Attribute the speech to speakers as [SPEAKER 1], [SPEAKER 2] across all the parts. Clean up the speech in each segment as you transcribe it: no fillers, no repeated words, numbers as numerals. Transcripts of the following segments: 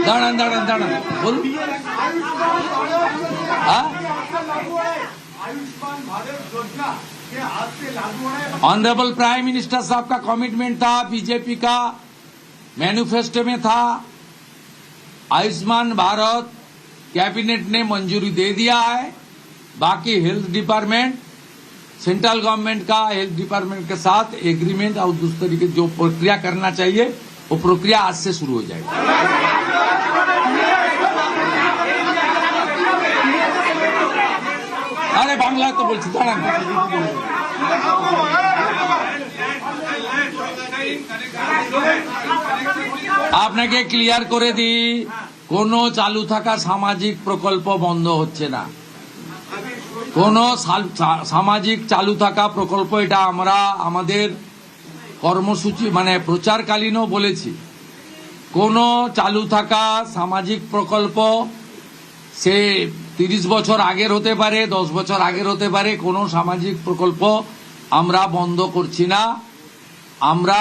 [SPEAKER 1] দাঁড়ান দাঁড়ান দাঁড়ান বলুন। ऑनरेबल प्राइम मिनिस्टर साहब का कमिटमेंट था, बीजेपी का मैनिफेस्टो में था। आयुष्मान भारत कैबिनेट ने मंजूरी दे दिया है। बाकी हेल्थ डिपार्टमेंट, सेंट्रल गवर्नमेंट का हेल्थ डिपार्टमेंट के साथ एग्रीमेंट और दूसरे तरीके जो प्रक्रिया करना चाहिए वो प्रक्रिया आज से शुरू हो जाएगी। अरे बांग्ला तो बोलছি দাঁড়ান। আপনাকে ক্লিয়ার করে দিই, কোনো চালু থাকা সামাজিক প্রকল্প বন্ধ হচ্ছে না। কোন সামাজিক চালু থাকা প্রকল্প, এটা আমরা আমাদের কর্মসূচি মানে প্রচারকালীনও বলেছি। কোন চালু থাকা সামাজিক প্রকল্প সে 30 বছর আগের হতে পারে, 10 বছর আগের হতে পারে, কোনো সামাজিক প্রকল্প আমরা বন্ধ করছি না। আমরা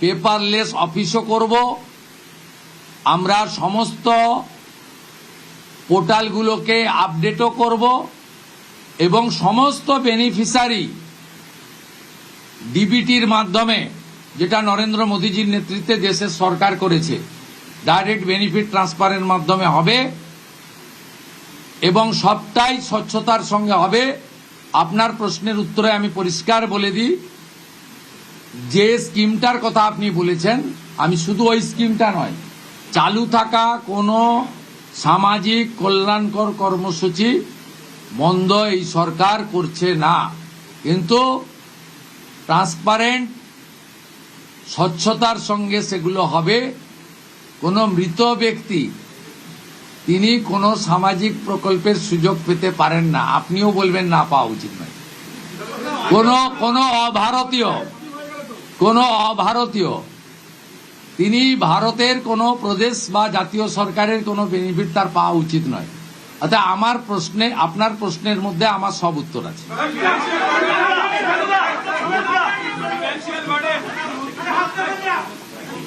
[SPEAKER 1] পেপারলেস অফিসও করব। আমরা সমস্ত পোর্টালগুলোকে আপডেটও করব এবং সমস্ত বেনিফিশিয়ারি ডিবিটির মাধ্যমে, যেটা নরেন্দ্র মোদীজির নেতৃত্বে দেশের সরকার করেছে, ডাইরেক্ট বেনিফিট ট্রান্সফারের মাধ্যমে হবে এবং সবটাই স্বচ্ছতার সঙ্গে হবে। আপনার প্রশ্নের উত্তরে আমি পরিষ্কার বলে দিই, যে স্কিমটার কথা আপনি বলেছেন, আমি শুধু ওই স্কিমটা নয়, চালু থাকা কোনো সামাজিক কল্যাণকর কর্মসূচি বন্ধ এই সরকার করছে না, কিন্তু ট্রান্সপারেন্ট স্বচ্ছতার সঙ্গে সেগুলো হবে। কোনো মৃত ব্যক্তি তিনি কোনো সামাজিক প্রকল্পের সুযোগ পেতে পারেন না, আপনিও বলবেন না পাওয়া উচিত নয়। কোনো অভারতীয় তিনি ভারতের কোনো প্রদেশ বা জাতীয় সরকারের কোনো বেনিফিট তার পাওয়া উচিত নয়। অর্থাৎ আমার প্রশ্নে, আপনার প্রশ্নের মধ্যে আমার সব উত্তর আছে।